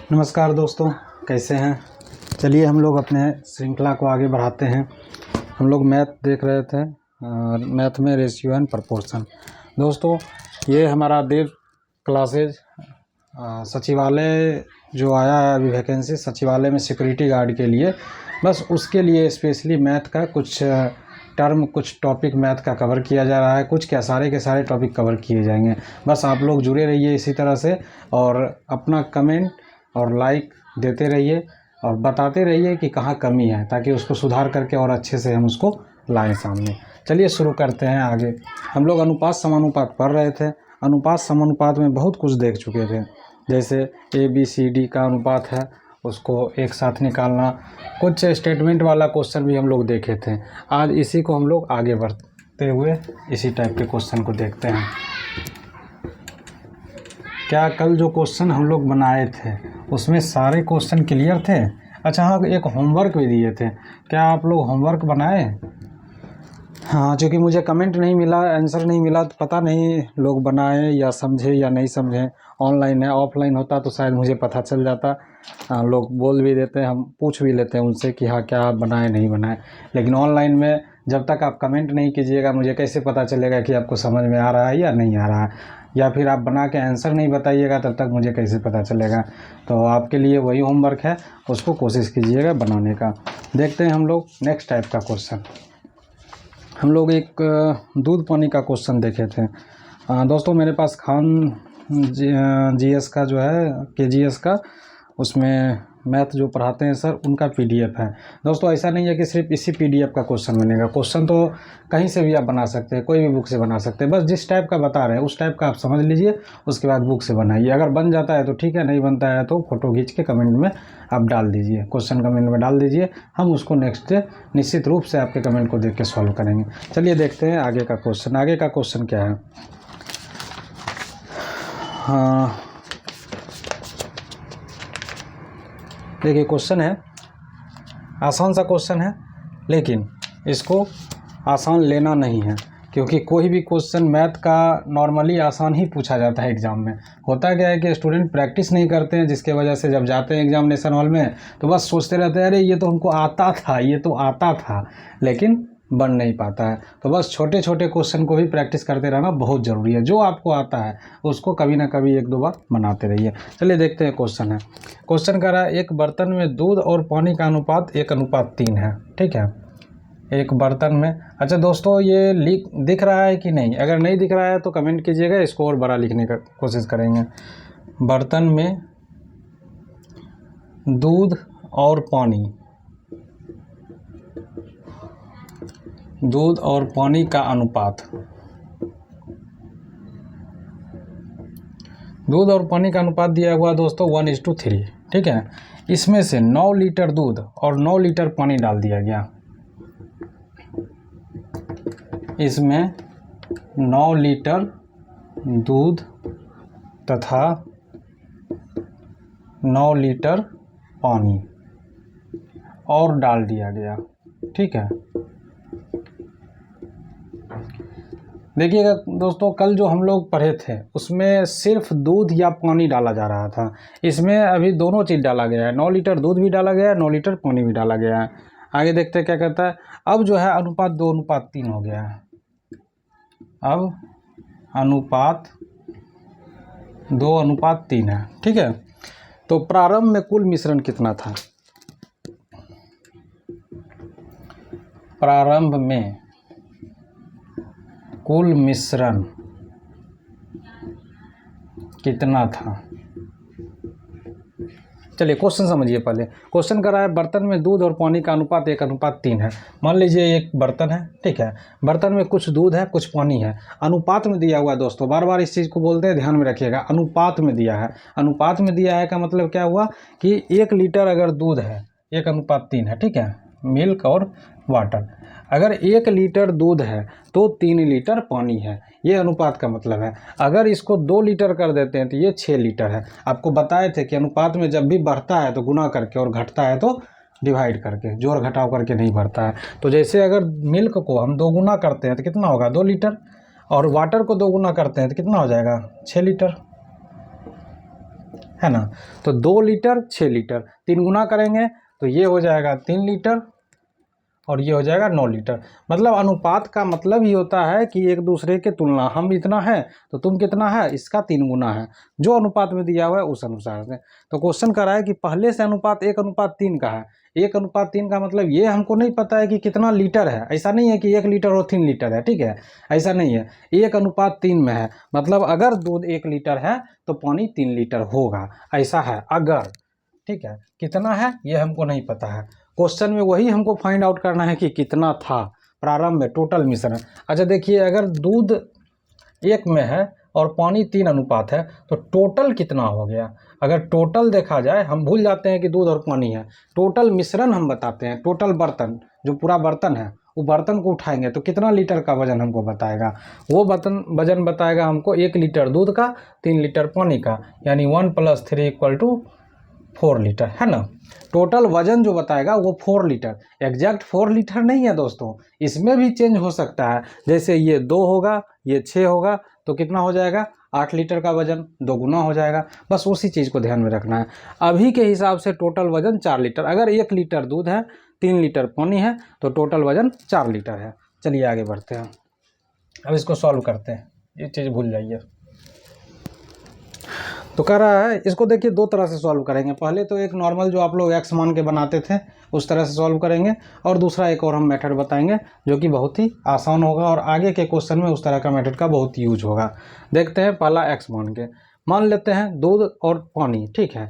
नमस्कार दोस्तों, कैसे हैं। चलिए हम लोग अपने श्रृंखला को आगे बढ़ाते हैं। हम लोग मैथ देख रहे थे और मैथ में रेशियो एंड प्रपोर्शन। दोस्तों ये हमारा देव क्लासेज सचिवालय जो आया है अभी वैकेंसी सचिवालय में सिक्योरिटी गार्ड के लिए, बस उसके लिए स्पेशली मैथ का कुछ टर्म कुछ टॉपिक मैथ का कवर किया जा रहा है। कुछ क्या सारे के सारे टॉपिक कवर किए जाएंगे। बस आप लोग जुड़े रहिए इसी तरह से और अपना कमेंट और लाइक देते रहिए और बताते रहिए कि कहाँ कमी है, ताकि उसको सुधार करके और अच्छे से हम उसको लाएं सामने। चलिए शुरू करते हैं आगे। हम लोग अनुपात समानुपात पढ़ रहे थे। अनुपात समानुपात में बहुत कुछ देख चुके थे, जैसे ABCD का अनुपात है उसको एक साथ निकालना। कुछ स्टेटमेंट वाला क्वेश्चन भी हम लोग देखे थे। आज इसी को हम लोग आगे बढ़ते हुए इसी टाइप के क्वेश्चन को देखते हैं। क्या कल जो क्वेश्चन हम लोग बनाए थे उसमें सारे क्वेश्चन क्लियर थे? अच्छा हाँ, एक होमवर्क भी दिए थे। क्या आप लोग होमवर्क बनाए? हाँ, चूँकि मुझे कमेंट नहीं मिला, आंसर नहीं मिला, तो पता नहीं लोग बनाए या समझे या नहीं समझे। ऑनलाइन है, ऑफलाइन होता तो शायद मुझे पता चल जाता। लोग बोल भी देते हैं, हम पूछ भी लेते हैं उनसे कि हाँ क्या आप बनाए नहीं बनाए। लेकिन ऑनलाइन में जब तक आप कमेंट नहीं कीजिएगा मुझे कैसे पता चलेगा कि आपको समझ में आ रहा है या नहीं आ रहा है, या फिर आप बना के आंसर नहीं बताइएगा तब तक मुझे कैसे पता चलेगा। तो आपके लिए वही होमवर्क है, उसको कोशिश कीजिएगा बनाने का। देखते हैं हम लोग नेक्स्ट टाइप का क्वेश्चन। हम लोग एक दूध पानी का क्वेश्चन देखे थे। दोस्तों मेरे पास खान GS का जो है KGS का, उसमें मैथ जो पढ़ाते हैं सर उनका PDF है। दोस्तों ऐसा नहीं है कि सिर्फ इसी PDF का क्वेश्चन बनेगा। क्वेश्चन तो कहीं से भी आप बना सकते हैं, कोई भी बुक से बना सकते हैं। बस जिस टाइप का बता रहे हैं उस टाइप का आप समझ लीजिए, उसके बाद बुक से बनाइए। अगर बन जाता है तो ठीक है, नहीं बनता है तो फ़ोटो खींच के कमेंट में आप डाल दीजिए, क्वेश्चन कमेंट में डाल दीजिए। हम उसको नेक्स्ट डे निश्चित रूप से आपके कमेंट को देख के सॉल्व करेंगे। चलिए देखते हैं आगे का क्वेश्चन। आगे का क्वेश्चन क्या है? हाँ देखिए क्वेश्चन है, आसान सा क्वेश्चन है, लेकिन इसको आसान लेना नहीं है, क्योंकि कोई भी क्वेश्चन मैथ का नॉर्मली आसान ही पूछा जाता है एग्ज़ाम में। होता क्या है कि स्टूडेंट प्रैक्टिस नहीं करते हैं, जिसके वजह से जब जाते हैं एग्जामिनेशन हॉल में तो बस सोचते रहते हैं अरे ये तो हमको आता था, ये तो आता था, लेकिन बन नहीं पाता है। तो बस छोटे छोटे क्वेश्चन को भी प्रैक्टिस करते रहना बहुत ज़रूरी है। जो आपको आता है उसको कभी ना कभी एक दो बार बनाते रहिए। चलिए देखते हैं क्वेश्चन है। क्वेश्चन कह रहा है एक बर्तन में दूध और पानी का अनुपात 1:3 है। ठीक है, एक बर्तन में। अच्छा दोस्तों ये दिख रहा है कि नहीं? अगर नहीं दिख रहा है तो कमेंट कीजिएगा, इसको और बड़ा लिखने का कोशिश करेंगे। बर्तन में दूध और पानी, दूध और पानी का अनुपात, दूध और पानी का अनुपात दिया हुआ दोस्तों 1:3। ठीक है, इसमें से 9 लीटर दूध और 9 लीटर पानी डाल दिया गया। इसमें 9 लीटर दूध तथा 9 लीटर पानी और डाल दिया गया। ठीक है, देखिएगा दोस्तों कल जो हम लोग पढ़े थे उसमें सिर्फ दूध या पानी डाला जा रहा था। इसमें अभी दोनों चीज़ डाला गया है, 9 लीटर दूध भी डाला गया है, 9 लीटर पानी भी डाला गया है। आगे देखते हैं क्या कहता है। अब जो है अनुपात 2:3 हो गया है। अब अनुपात 2:3 है। ठीक है, तो प्रारंभ में कुल मिश्रण कितना था? प्रारंभ में कुल मिश्रण कितना था? चलिए क्वेश्चन समझिए पहले। क्वेश्चन कर रहा है बर्तन में दूध और पानी का अनुपात 1:3 है। मान लीजिए एक बर्तन है। ठीक है, बर्तन में कुछ दूध है कुछ पानी है। अनुपात में दिया हुआ है दोस्तों, बार बार इस चीज़ को बोलते हैं, ध्यान में रखिएगा। अनुपात में दिया है। अनुपात में दिया है का मतलब क्या हुआ कि 1 लीटर अगर दूध है 1:3 है। ठीक है, मिल्क और वाटर। अगर 1 लीटर दूध है तो 3 लीटर पानी है, ये अनुपात का मतलब है। अगर इसको 2 लीटर कर देते हैं तो ये 6 लीटर है। आपको बताए थे कि अनुपात में जब भी बढ़ता है तो गुना करके और घटता है तो डिवाइड करके, जोड़ घटाव करके नहीं बढ़ता है। तो जैसे अगर मिल्क को हम 2 गुना करते हैं तो कितना होगा 2 लीटर, और वाटर को 2 गुना करते हैं तो कितना हो जाएगा 6 लीटर। है ना। तो 2 लीटर 6 लीटर 3 गुना करेंगे तो ये हो जाएगा 3 लीटर और ये हो जाएगा 9 लीटर। मतलब अनुपात का मतलब ही होता है कि एक दूसरे के तुलना, हम इतना है तो तुम कितना है, इसका 3 गुना है, जो अनुपात में दिया हुआ है उस अनुसार से। तो क्वेश्चन कह रहा है कि पहले से अनुपात 1:3 का है। 1:3 का मतलब ये हमको नहीं पता है कि कितना लीटर है, ऐसा नहीं है कि 1 लीटर और 3 लीटर है, ठीक है, ऐसा नहीं है, 1:3 में है। मतलब अगर दूध 1 लीटर है तो पानी 3 लीटर होगा, ऐसा है अगर, ठीक है। कितना है ये हमको नहीं पता है, क्वेश्चन में वही हमको फाइंड आउट करना है कि कितना था प्रारंभ में टोटल मिश्रण। अच्छा देखिए, अगर दूध 1 में है और पानी 3 अनुपात है तो टोटल कितना हो गया। अगर टोटल देखा जाए, हम भूल जाते हैं कि दूध और पानी है, टोटल मिश्रण हम बताते हैं, टोटल बर्तन, जो पूरा बर्तन है वो बर्तन को उठाएंगे तो कितना लीटर का वजन हमको बताएगा, वो बर्तन वजन बताएगा हमको 1 लीटर दूध का 3 लीटर पानी का, यानी 1 + 3 = 4 लीटर, है ना। टोटल वजन जो बताएगा वो 4 लीटर, एग्जैक्ट 4 लीटर नहीं है दोस्तों, इसमें भी चेंज हो सकता है। जैसे ये 2 होगा, ये 6 होगा, तो कितना हो जाएगा 8 लीटर का वजन 2 गुना हो जाएगा। बस उसी चीज़ को ध्यान में रखना है। अभी के हिसाब से टोटल वजन 4 लीटर, अगर 1 लीटर दूध है 3 लीटर पानी है तो टोटल वजन 4 लीटर है। चलिए आगे बढ़ते हैं, अब इसको सॉल्व करते हैं, ये चीज़ भूल जाइए। तो कह रहा है इसको देखिए 2 तरह से सॉल्व करेंगे। पहले तो एक नॉर्मल जो आप लोग एक्स मान के बनाते थे उस तरह से सॉल्व करेंगे, और दूसरा एक और हम मेथड बताएंगे जो कि बहुत ही आसान होगा और आगे के क्वेश्चन में उस तरह का मेथड का बहुत यूज होगा। देखते हैं, पहला एक्स मान के मान लेते हैं दूध और पानी, ठीक है,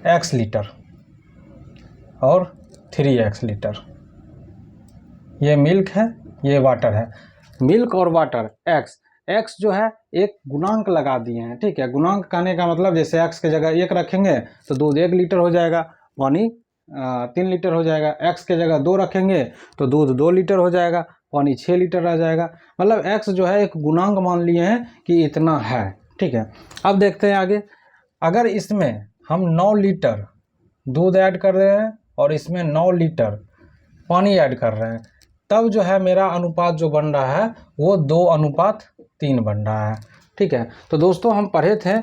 x लीटर और 3x लीटर, ये मिल्क है ये वाटर है, मिल्क और वाटर x जो है एक गुणांक लगा दिए हैं, ठीक है। गुणांक कहने का मतलब जैसे x के जगह 1 रखेंगे तो दूध 1 लीटर हो जाएगा, पानी 3 लीटर हो जाएगा। x के जगह 2 रखेंगे तो दूध 2 लीटर हो जाएगा, पानी 6 लीटर आ जाएगा। मतलब x जो है एक गुणांक मान लिए हैं कि इतना है, ठीक है। अब देखते हैं आगे, अगर इसमें हम 9 लीटर दूध ऐड कर रहे हैं और इसमें 9 लीटर पानी ऐड कर रहे हैं, तब जो है मेरा अनुपात जो बन रहा है वो 2:3 बन रहा है, ठीक है। तो दोस्तों हम पढ़े थे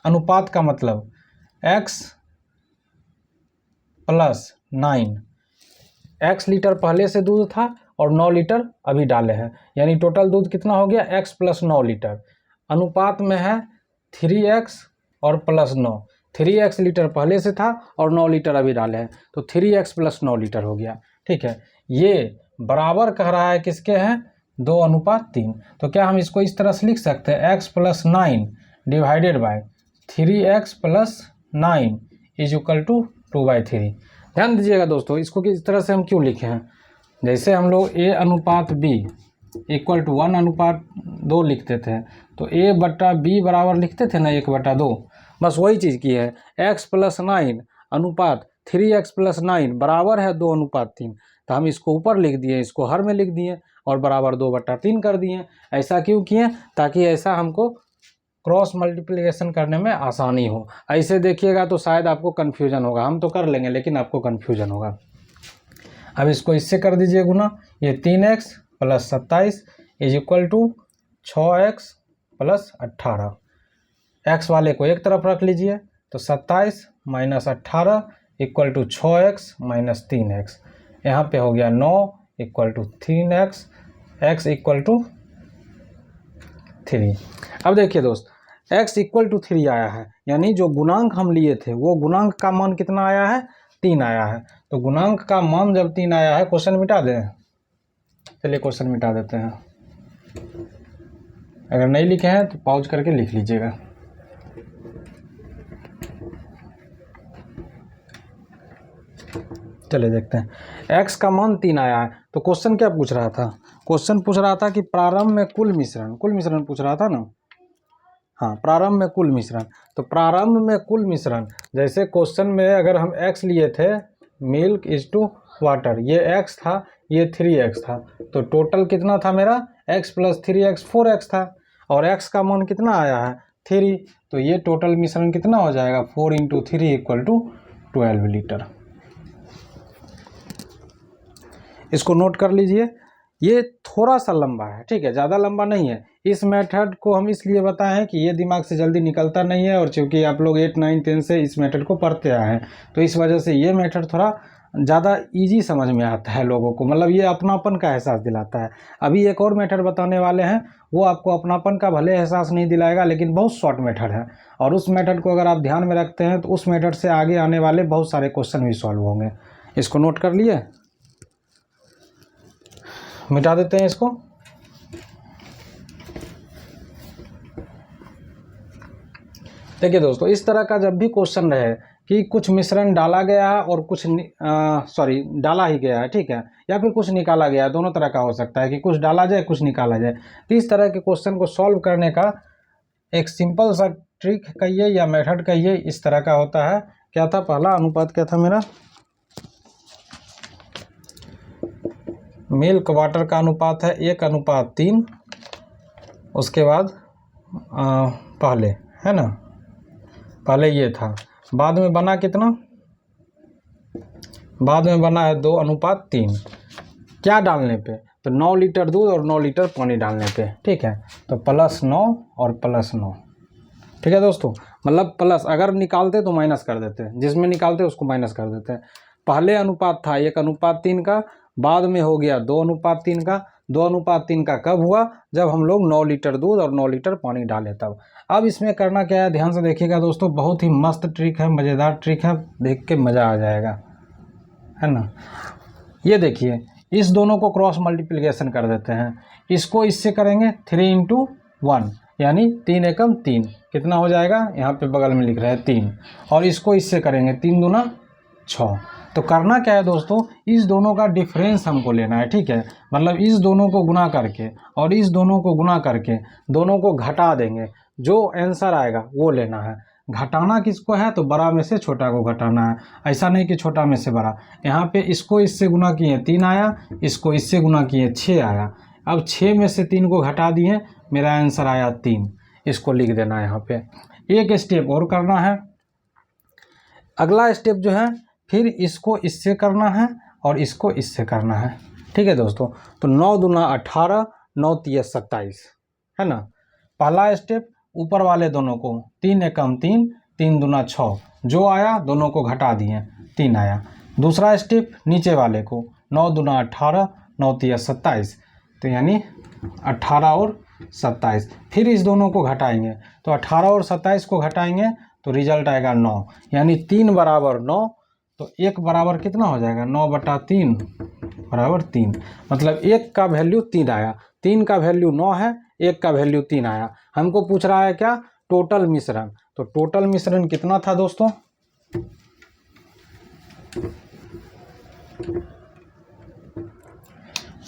अनुपात का मतलब x + 9, x लीटर पहले से दूध था और 9 लीटर अभी डाले हैं, यानी टोटल दूध कितना हो गया x + 9 लीटर। अनुपात में है 3x और +9, 3x लीटर पहले से था और 9 लीटर अभी डाले हैं तो 3x + 9 लीटर हो गया, ठीक है। ये बराबर कह रहा है किसके हैं, 2:3। तो क्या हम इसको इस तरह से लिख सकते हैं, x + 9 डिवाइडेड बाय 3x + 9 = 2/3। ध्यान दीजिएगा दोस्तों, इसको किस तरह से हम क्यों लिखे हैं, जैसे हम लोग a/b = 1:2 लिखते थे तो a/b बराबर लिखते थे ना 1/2, बस वही चीज़ की है। x + 9 अनुपात 3x + 9 बराबर है 2:3, तो हम इसको ऊपर लिख दिए, इसको हर में लिख दिए और बराबर 2/3 कर दिए। ऐसा क्यों किए, ताकि ऐसा हमको क्रॉस मल्टीप्लिकेशन करने में आसानी हो। ऐसे देखिएगा तो शायद आपको कन्फ्यूजन होगा, हम तो कर लेंगे लेकिन आपको कन्फ्यूजन होगा। अब इसको इससे कर दीजिए गुना, ये 3x + 27 = 6x + 18। x वाले को एक तरफ रख लीजिए तो 27 - 18 = 6x - 3x, यहाँ पे हो गया 9 = 3x, x = 3। अब देखिए दोस्त, x = 3 आया है, यानी जो गुणांक हम लिए थे वो गुणांक का मान कितना आया है, 3 आया है। तो गुणांक का मान जब 3 आया है, क्वेश्चन मिटा दें, चलिए क्वेश्चन मिटा देते हैं। अगर नहीं लिखे हैं तो पॉज करके लिख लीजिएगा। चलिए देखते हैं, x का मान 3 आया है तो क्वेश्चन क्या पूछ रहा था, क्वेश्चन पूछ रहा था कि प्रारंभ में कुल मिश्रण पूछ रहा था ना, हाँ प्रारंभ में कुल मिश्रण। तो प्रारंभ में कुल मिश्रण, जैसे क्वेश्चन में अगर हम x लिए थे मिल्क = वाटर, ये x था ये 3x था, तो टोटल कितना था मेरा x + 3x 4x था, और x का मान कितना आया है 3, तो ये टोटल मिश्रण कितना हो जाएगा 4 × 3 = 12 लीटर। इसको नोट कर लीजिए, ये थोड़ा सा लंबा है, ठीक है, ज़्यादा लंबा नहीं है, इस मेथड को हम इसलिए बताए हैं कि ये दिमाग से जल्दी निकलता नहीं है, और चूँकि आप लोग 8, 9, 10 से इस मेथड को पढ़ते आए हैं, तो इस वजह से ये मेथड थोड़ा ज़्यादा इजी समझ में आता है लोगों को, मतलब ये अपनापन का एहसास दिलाता है। अभी एक और मेथड बताने वाले हैं, वो आपको अपनापन का भले एहसास नहीं दिलाएगा, लेकिन बहुत शॉर्ट मेथड है, और उस मेथड को अगर आप ध्यान में रखते हैं तो उस मेथड से आगे आने वाले बहुत सारे क्वेश्चन भी सॉल्व होंगे। इसको नोट कर लिए, मिटा देते हैं इसको। देखिए दोस्तों, इस तरह का जब भी क्वेश्चन रहे कि कुछ मिश्रण डाला गया है और कुछ डाला ही गया है, ठीक है, या फिर कुछ निकाला गया है, दोनों तरह का हो सकता है कि कुछ डाला जाए कुछ निकाला जाए, तो इस तरह के क्वेश्चन को सॉल्व करने का एक सिंपल सा ट्रिक कहिए या मेथड कहिए, इस तरह का होता है। क्या था पहला अनुपात, क्या था मेरा, मिल्क वाटर का अनुपात है 1:3। उसके बाद पहले है ना, पहले ये था, बाद में बना कितना, बाद में बना है 2:3। क्या डालने पे, तो 9 लीटर दूध और 9 लीटर पानी डालने पे, ठीक है, तो +9 और +9, ठीक है दोस्तों, मतलब प्लस अगर निकालते तो माइनस कर देते, जिसमें निकालते उसको माइनस कर देते। पहले अनुपात था 1:3 का, बाद में हो गया 2:3 का। 2:3 का कब हुआ, जब हम लोग 9 लीटर दूध और 9 लीटर पानी डाले तब। अब इसमें करना क्या है, ध्यान से देखिएगा दोस्तों, बहुत ही मस्त ट्रिक है, मज़ेदार ट्रिक है, देख के मज़ा आ जाएगा, है ना। ये देखिए, इस दोनों को क्रॉस मल्टीप्लिकेशन कर देते हैं, इसको इससे करेंगे 3 × 1 यानी 3 एकम 3, कितना हो जाएगा, यहाँ पे बगल में लिख रहे हैं 3, और इसको इससे करेंगे 3 दूना 6। तो करना क्या है दोस्तों, इस दोनों का डिफरेंस हमको लेना है, ठीक है, मतलब इस दोनों को गुना करके और इस दोनों को गुना करके दोनों को घटा देंगे, जो आंसर आएगा वो लेना है। घटाना किसको है, तो बड़ा में से छोटा को घटाना है, ऐसा नहीं कि छोटा में से बड़ा। यहाँ पे इसको इससे गुना किए 3 आया, इसको इससे गुना किए 6 आया। अब 6 में से 3 को घटा दिए, मेरा आंसर आया 3, इसको लिख देना है यहाँ पे। एक स्टेप और करना है, अगला स्टेप जो है, फिर इसको इससे करना है और इसको इससे करना है, ठीक है दोस्तों। तो 9 दूना 18, 9 तिया 27, है ना। पहला स्टेप, ऊपर वाले दोनों को 3 एकम 3, 3 दूना 6, जो आया दोनों को घटा दिए 3 आया। दूसरा स्टेप, नीचे वाले को 9 दूना 18, 9 तिया 27, तो यानी 18 और 27, फिर इस दोनों को घटाएंगे, तो 18 और 27 को घटाएंगे तो रिजल्ट आएगा 9, यानी 3 बराबर 9, तो 1 बराबर कितना हो जाएगा, 9/3 बराबर 3, मतलब 1 का वैल्यू 3 आया, 3 का वैल्यू 9 है, 1 का वैल्यू 3 आया। हमको पूछ रहा है क्या, टोटल मिश्रण, तो टोटल मिश्रण कितना था दोस्तों,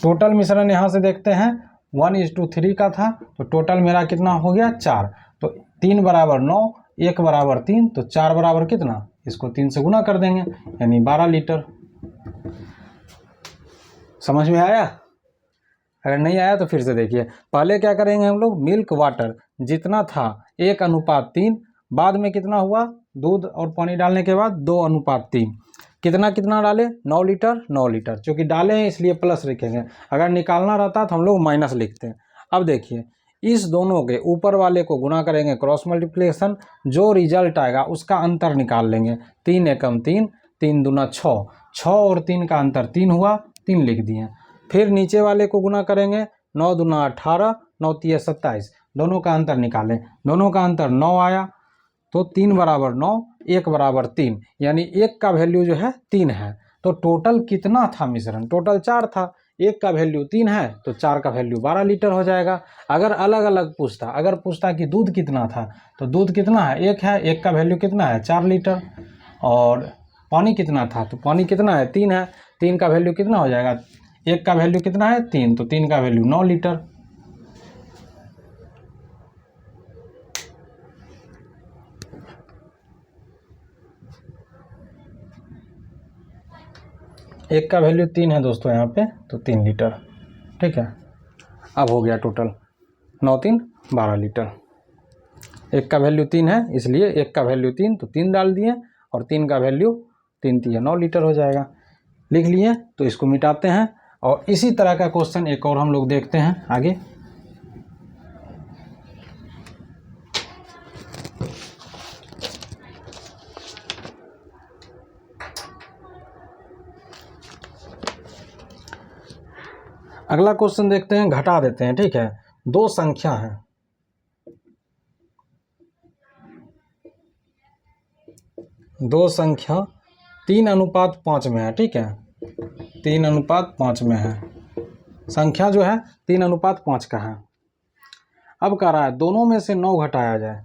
टोटल मिश्रण यहाँ से देखते हैं 1:3 का था, तो टोटल मेरा कितना हो गया 4, तो 3 बराबर 9, 1 बराबर 3, तो 4 बराबर कितना, इसको 3 से गुना कर देंगे, यानी 12 लीटर। समझ में आया, अगर नहीं आया तो फिर से देखिए। पहले क्या करेंगे हम लोग, मिल्क वाटर जितना था 1:3, बाद में कितना हुआ, दूध और पानी डालने के बाद 2:3, कितना कितना डाले, 9 लीटर 9 लीटर, क्योंकि डाले हैं इसलिए प्लस लिखेंगे, अगर निकालना रहता तो हम लोग माइनस लिखते हैं। अब देखिए, इस दोनों के ऊपर वाले को गुना करेंगे क्रॉस मल्टीप्लिकेशन, जो रिजल्ट आएगा उसका अंतर निकाल लेंगे, 3 एकम 3, 3 दूना 6, 6 और 3 का अंतर 3 हुआ, 3 लिख दिए। फिर नीचे वाले को गुना करेंगे, 9 दूना 18, 9 तिया 27, दोनों का अंतर निकालें, दोनों का अंतर 9 आया, तो 3 बराबर 9, 1 बराबर 3, यानी 1 का वैल्यू जो है 3 है। तो टोटल कितना था मिश्रण, टोटल 4 था, 1 का वैल्यू 3 है, तो 4 का वैल्यू 12 लीटर हो जाएगा। अगर अलग अलग पूछता, अगर पूछता कि दूध कितना था, तो दूध कितना है, 1 है, 1 का वैल्यू कितना है 4 लीटर, और पानी कितना था, तो पानी कितना है 3 है, 3 का वैल्यू कितना हो जाएगा, 1 का वैल्यू कितना है 3, तो 3 का वैल्यू 9 लीटर। एक का वैल्यू 3 है दोस्तों यहाँ पे, तो 3 लीटर, ठीक है। अब हो गया टोटल 9 3 12 लीटर। एक का वैल्यू 3 है, इसलिए 1 का वैल्यू 3, तो 3 डाल दिए, और 3 का वैल्यू 3 तिया 9 लीटर हो जाएगा, लिख लिए। तो इसको मिटाते हैं, और इसी तरह का क्वेश्चन एक और हम लोग देखते हैं आगे। अगला क्वेश्चन देखते हैं, घटा देते हैं, ठीक है। दो संख्या है, दो संख्या 3:5 में है, ठीक है, 3:5 में है, संख्या जो है 3:5 का है। अब कह रहा है दोनों में से 9 घटाया जाए,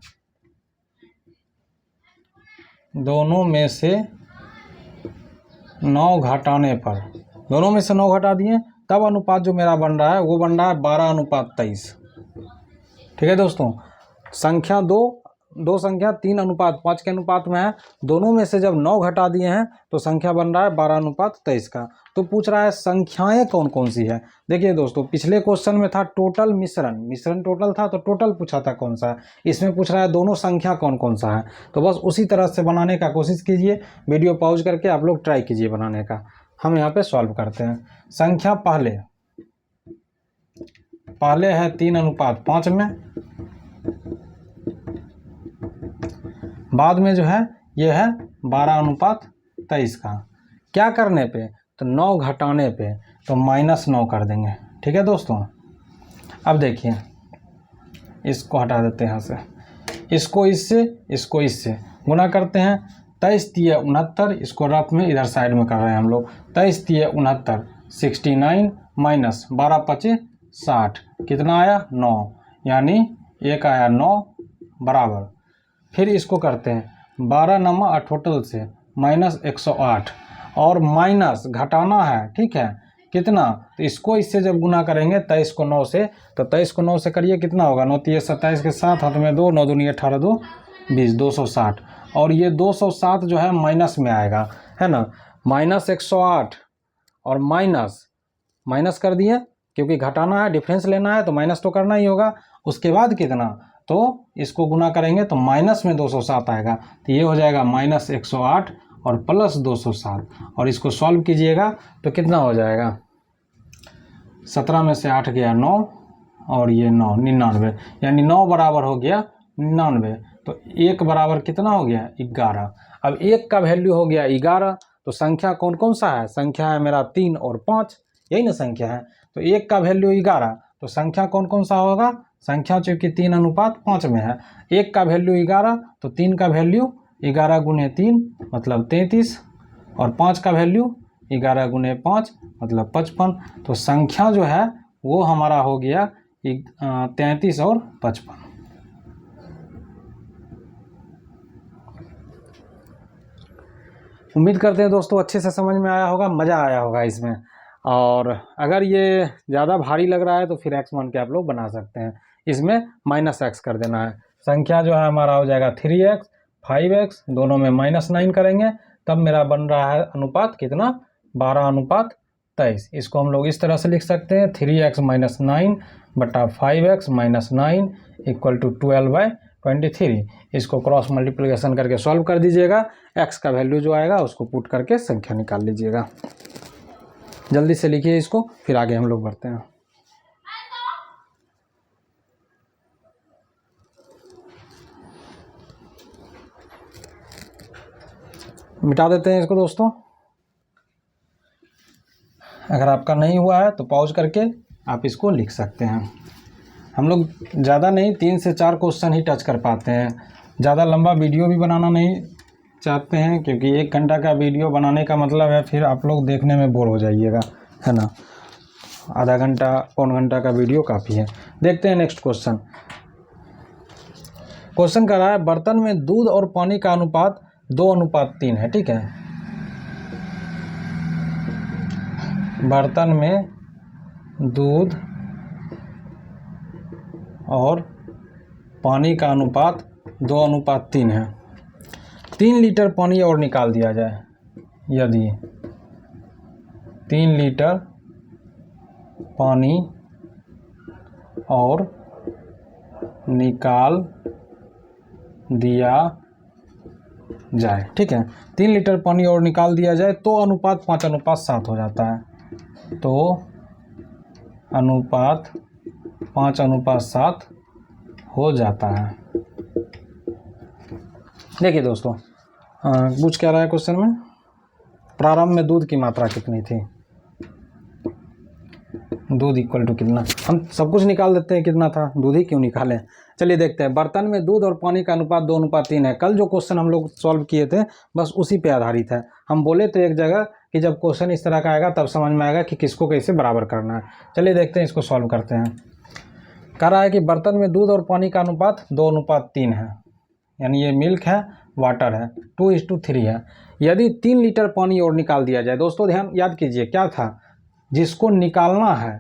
दोनों में से 9 घटाने पर, दोनों में से 9 घटा दिए तब अनुपात जो मेरा बन रहा है वो बन रहा है 12:23, ठीक है दोस्तों। संख्या दो संख्या 3:5 के अनुपात में है, दोनों में से जब 9 घटा दिए हैं तो संख्या बन रहा है 12:23 का। तो पूछ रहा है संख्याएं कौन कौन सी है। देखिए दोस्तों, पिछले क्वेश्चन में था टोटल मिश्रण टोटल था, तो टोटल पूछा था कौन सा है, इसमें पूछ रहा है दोनों संख्या कौन कौन सा है। तो बस उसी तरह से बनाने का कोशिश कीजिए, वीडियो पॉज करके आप लोग ट्राई कीजिए बनाने का। हम यहाँ पे सॉल्व करते हैं। संख्या पहले है 3:5 में, बाद में जो है ये है 12:23 का। क्या करने पे, तो 9 घटाने पे, तो -9 कर देंगे, ठीक है दोस्तों। अब देखिए इसको हटा देते हैं यहाँ से, इसको इससे गुना करते हैं। 23×3 = 69, इसको रफ में इधर साइड में कर रहे हैं हम लोग। 23×3 = 69 माइनस 12×5 = 60, कितना आया 9, यानी एक आया 9 बराबर। फिर इसको करते हैं 12 टोटल से -108, और माइनस घटाना है, ठीक है, कितना, तो इसको इससे जब गुना करेंगे 23 को 9 से, तो 23 को 9 से करिए, कितना होगा 9 × 27 के 7, हाथ में 2, 9 दूनी 18, 2 20, 260। और ये 207 जो है माइनस में आएगा, है ना, -108 और माइनस कर दिए, क्योंकि घटाना है, डिफरेंस लेना है तो माइनस तो करना ही होगा। उसके बाद कितना, तो इसको गुना करेंगे तो माइनस में 207 आएगा, तो ये हो जाएगा -108 और प्लस 207, और इसको सॉल्व कीजिएगा तो कितना हो जाएगा, 17 में से 8 गया 9, और ये 9 99, यानी 9 बराबर हो गया 99। तो 1 बराबर कितना हो गया 11। अब 1 का वैल्यू हो गया 11, तो संख्या कौन कौन सा है, संख्या है मेरा 3 और 5, यही ना संख्या है। तो 1 का वैल्यू 11, तो संख्या कौन कौन सा होगा, संख्या चूँकि 3:5 में है, 1 का वैल्यू 11, तो 3 का वैल्यू 11 × 3 मतलब 33, और 5 का वैल्यू 11 × 5 मतलब 55। तो संख्या जो है वो हमारा हो गया 33 और 55। उम्मीद करते हैं दोस्तों अच्छे से समझ में आया होगा, मज़ा आया होगा इसमें। और अगर ये ज़्यादा भारी लग रहा है तो फिर x मान के आप लोग बना सकते हैं, इसमें -x कर देना है। संख्या जो है हमारा हो जाएगा 3x 5x, दोनों में -9 करेंगे, तब मेरा बन रहा है अनुपात कितना 12:23। इसको हम लोग इस तरह से लिख सकते हैं 3x - 9 बटा 5x - 9 = 12/23। इसको क्रॉस मल्टीप्लिकेशन करके सॉल्व कर दीजिएगा, x का वैल्यू जो आएगा उसको पुट करके संख्या निकाल लीजिएगा। जल्दी से लिखिए इसको, फिर आगे हम लोग बढ़ते हैं। मिटा देते हैं इसको दोस्तों। अगर आपका नहीं हुआ है तो पॉज करके आप इसको लिख सकते हैं। हम लोग ज़्यादा नहीं 3 से 4 क्वेश्चन ही टच कर पाते हैं, ज़्यादा लंबा वीडियो भी बनाना नहीं चाहते हैं, क्योंकि 1 घंटा का वीडियो बनाने का मतलब है फिर आप लोग देखने में बोर हो जाइएगा, है ना। आधा घंटा पौन घंटा का वीडियो काफ़ी है। देखते हैं नेक्स्ट क्वेश्चन। क्वेश्चन कर रहा है बर्तन में दूध और पानी का अनुपात 2:3 है, ठीक है। बर्तन में दूध और पानी का अनुपात 2:3 है। 3 लीटर पानी और निकाल दिया जाए, यदि 3 लीटर पानी और निकाल दिया जाए, ठीक है। 3 लीटर पानी और निकाल दिया जाए तो अनुपात 5:7 हो जाता है, तो अनुपात 5:7 हो जाता है। देखिए दोस्तों, पूछ क्या रहा है क्वेश्चन में, प्रारंभ में दूध की मात्रा कितनी थी। दूध इक्वल टू कितना, हम सब कुछ निकाल देते हैं कितना था, दूध ही क्यों निकालें। चलिए देखते हैं, बर्तन में दूध और पानी का अनुपात 2:3 है। कल जो क्वेश्चन हम लोग सॉल्व किए थे बस उसी पे आधारित है। हम बोले थे एक जगह कि जब क्वेश्चन इस तरह का आएगा तब समझ में आएगा कि किसको कैसे बराबर करना है। चलिए देखते हैं, इसको सॉल्व करते हैं। कह रहा है कि बर्तन में दूध और पानी का अनुपात 2:3 है, यानी ये मिल्क है, वाटर है, 2:3 है। यदि 3 लीटर पानी और निकाल दिया जाए, दोस्तों ध्यान याद कीजिए क्या था, जिसको निकालना है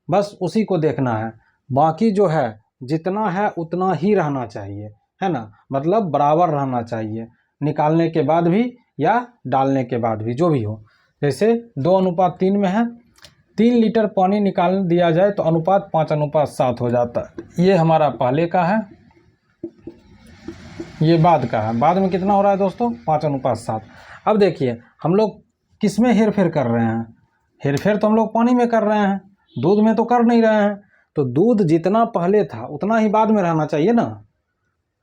बस उसी को देखना है, बाकी जो है जितना है उतना ही रहना चाहिए, है ना, मतलब बराबर रहना चाहिए, निकालने के बाद भी या डालने के बाद भी, जो भी हो। जैसे 2:3 में है, 3 लीटर पानी निकाल दिया जाए तो अनुपात 5:7 हो जाता है। ये हमारा पहले का है, ये बाद का है। बाद में कितना हो रहा है दोस्तों, 5:7। अब देखिए हम लोग किस में हेर फेर कर रहे हैं, हेर फेर तो हम लोग पानी में कर रहे हैं, दूध में तो कर नहीं रहे हैं। तो दूध जितना पहले था उतना ही बाद में रहना चाहिए ना।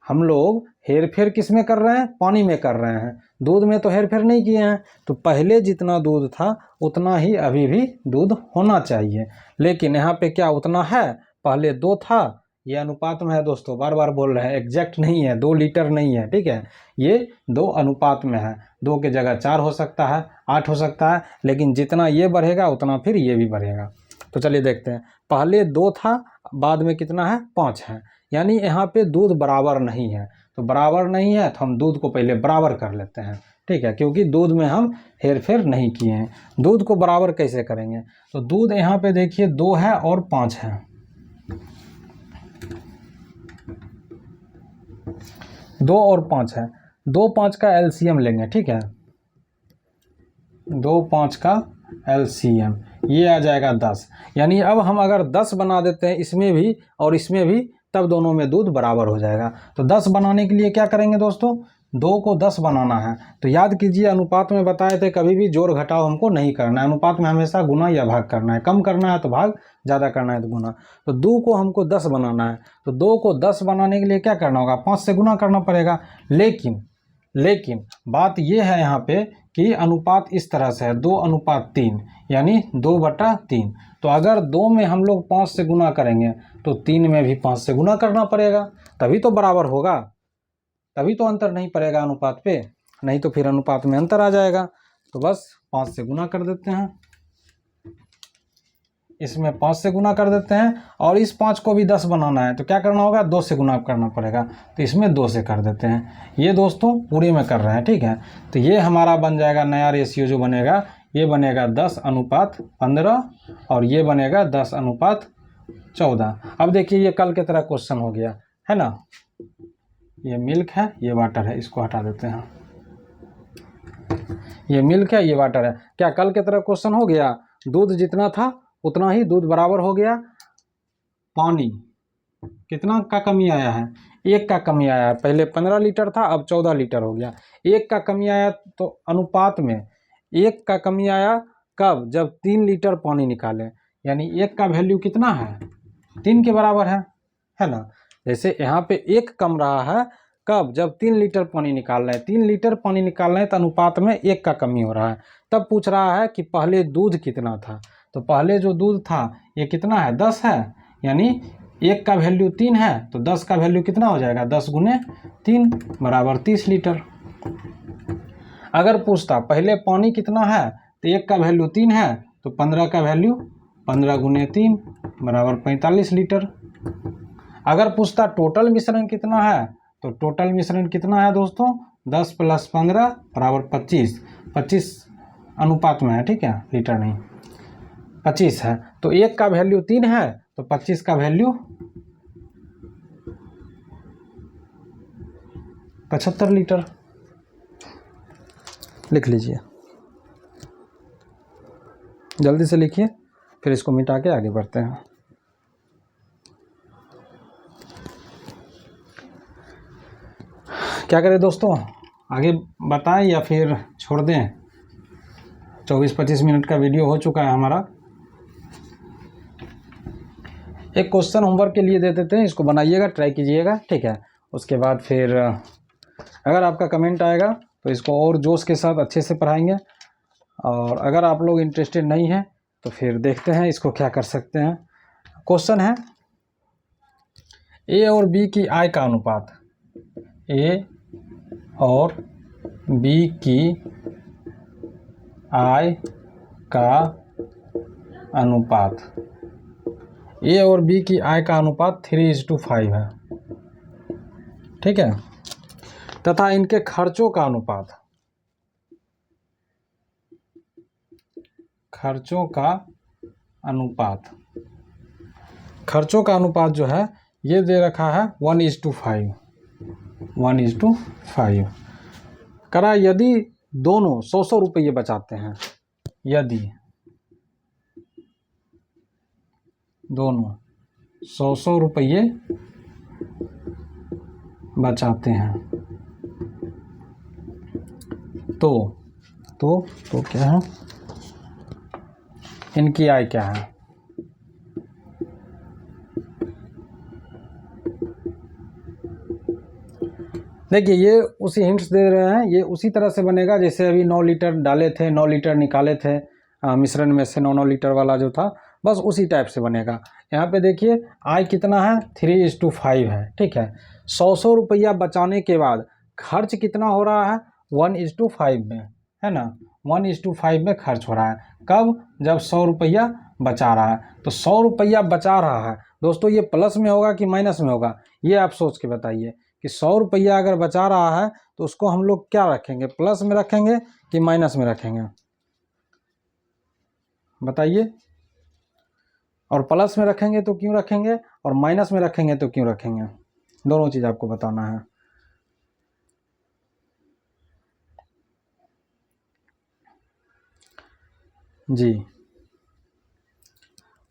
हम लोग हेर फेर किस में कर रहे हैं, पानी में कर रहे हैं, दूध में तो हेर फेर नहीं किए हैं। तो पहले जितना दूध था उतना ही अभी भी दूध होना चाहिए, लेकिन यहाँ पे क्या उतना है, पहले 2 था, ये अनुपात में है दोस्तों, बार बार बोल रहे हैं, एग्जैक्ट नहीं है, 2 लीटर नहीं है, ठीक है, ये 2 अनुपात में है। 2 की जगह 4 हो सकता है, 8 हो सकता है, लेकिन जितना ये बढ़ेगा उतना फिर ये भी बढ़ेगा। तो चलिए देखते हैं, पहले 2 था, बाद में कितना है, 5 है, यानी यहाँ पे दूध बराबर नहीं है। तो बराबर नहीं है तो हम दूध को पहले बराबर कर लेते हैं, ठीक है, क्योंकि दूध में हम हेर फेर नहीं किए हैं। दूध को बराबर कैसे करेंगे, तो दूध यहाँ पे देखिए 2 है और 5 है, 2 और 5 है, 2 5 का एलसीएम लेंगे, ठीक है, 2 5 का एलसीएम ये आ जाएगा 10। यानी अब हम अगर 10 बना देते हैं इसमें भी और इसमें भी, तब दोनों में दूध बराबर हो जाएगा। तो 10 बनाने के लिए क्या करेंगे दोस्तों, 2 को 10 बनाना है। तो याद कीजिए, अनुपात में बताए थे कभी भी जोड़ घटाव हमको नहीं करना है, अनुपात में हमेशा गुना या भाग करना है, कम करना है तो भाग, ज़्यादा करना है तो गुना। तो 2 को हमको 10 बनाना है, तो 2 को 10 बनाने के लिए क्या करना होगा, 5 से गुना करना पड़ेगा। लेकिन बात यह है यहाँ पे कि अनुपात इस तरह से है, 2:3, यानी 2/3। तो अगर 2 में हम लोग 5 से गुना करेंगे तो 3 में भी 5 से गुना करना पड़ेगा, तभी तो बराबर होगा, तभी तो अंतर नहीं पड़ेगा अनुपात पे, नहीं तो फिर अनुपात में अंतर आ जाएगा। तो बस 5 से गुना कर देते हैं, इसमें 5 से गुना कर देते हैं, और इस 5 को भी 10 बनाना है तो क्या करना होगा, 2 से गुना करना पड़ेगा, तो इसमें 2 से कर देते हैं। ये दोस्तों पूरी में कर रहे हैं, ठीक है। तो ये हमारा बन जाएगा नया रेशियो जो बनेगा, ये बनेगा 10:15 और ये बनेगा 10:14। अब देखिए ये कल की तरह क्वेश्चन हो गया है ना, ये मिल्क है, ये वाटर है, इसको हटा देते हैं, ये मिल्क है, ये वाटर है। क्या कल की तरह क्वेश्चन हो गया, दूध जितना था उतना ही दूध बराबर हो गया। पानी कितना का कमी आया है, 1 का कमी आया है, पहले 15 लीटर था अब 14 लीटर हो गया, 1 का कमी आया। तो अनुपात में 1 का कमी आया कब, जब 3 लीटर पानी निकाले, यानी 1 का वैल्यू कितना है, 3 के बराबर है ना। जैसे यहाँ पे 1 कम रहा है कब, जब 3 लीटर पानी निकाल रहे हैं, 3 लीटर पानी निकाल रहे हैं तो अनुपात में 1 का कमी हो रहा है। तब पूछ रहा है कि पहले दूध कितना था, तो पहले जो दूध था ये कितना है, 10 है, यानी 1 का वैल्यू 3 है तो 10 का वैल्यू कितना हो जाएगा, 10 × 3 बराबर 30 लीटर। अगर पूछता पहले पानी कितना है, तो 1 का वैल्यू 3 है तो 15 का वैल्यू 15 × 3 बराबर 45 लीटर। अगर पूछता टोटल मिश्रण कितना है, तो टोटल मिश्रण कितना है दोस्तों, 10 + 15 बराबर 25, 25 अनुपात में है, ठीक है, लीटर नहीं, 25 है। तो 1 का वैल्यू 3 है तो 25 का वैल्यू 75 लीटर। लिख लीजिए, जल्दी से लिखिए, फिर इसको मिटा के आगे बढ़ते हैं। क्या करें दोस्तों, आगे बताएं या फिर छोड़ दें, 24-25 मिनट का वीडियो हो चुका है हमारा। एक क्वेश्चन होमवर्क के लिए दे देते हैं, इसको बनाइएगा, ट्राई कीजिएगा, ठीक है। उसके बाद फिर अगर आपका कमेंट आएगा तो इसको और जोश के साथ अच्छे से पढ़ाएंगे, और अगर आप लोग इंटरेस्टेड नहीं हैं तो फिर देखते हैं इसको क्या कर सकते हैं। क्वेश्चन है ए और बी की आय का अनुपात, ए और बी की आय का अनुपात, ए और बी की आय का अनुपात 3:5 है, ठीक है। तथा इनके खर्चों का अनुपात, खर्चों का अनुपात, खर्चों का अनुपात जो है ये दे रखा है 1:5, 1:5 करा। यदि दोनों 100 रुपये बचाते हैं, यदि दोनों 100 रुपये बचाते हैं तो क्या है, इनकी आय क्या है। देखिए ये उसी हिंट्स दे रहे हैं, ये उसी तरह से बनेगा जैसे अभी 9 लीटर डाले थे, 9 लीटर निकाले थे मिश्रण में से, 9 लीटर वाला जो था, बस उसी टाइप से बनेगा। यहाँ पे देखिए आय कितना है, 3:5 है, ठीक है। 100 रुपया बचाने के बाद खर्च कितना हो रहा है, 1:5 में, है ना, 1:5 में खर्च हो रहा है। कब, जब 100 रुपया बचा रहा है। तो 100 रुपया बचा रहा है दोस्तों, ये प्लस में होगा कि माइनस में होगा, ये आप सोच के बताइए कि 100 रुपया अगर बचा रहा है तो उसको हम लोग क्या रखेंगे, प्लस में रखेंगे कि माइनस में रखेंगे, बताइए। और प्लस में रखेंगे तो क्यों रखेंगे, और माइनस में रखेंगे तो क्यों रखेंगे, दोनों चीज़ आपको बताना है। जी,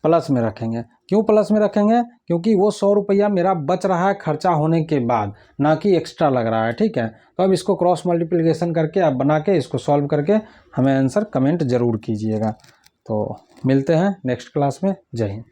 प्लस में रखेंगे। क्यों प्लस में रखेंगे, क्योंकि वो 100 रुपया मेरा बच रहा है खर्चा होने के बाद, ना कि एक्स्ट्रा लग रहा है, ठीक है। तो अब इसको क्रॉस मल्टीप्लिकेशन करके आप बना के इसको सॉल्व करके हमें आंसर कमेंट ज़रूर कीजिएगा। तो मिलते हैं नेक्स्ट क्लास में। जय हिंद।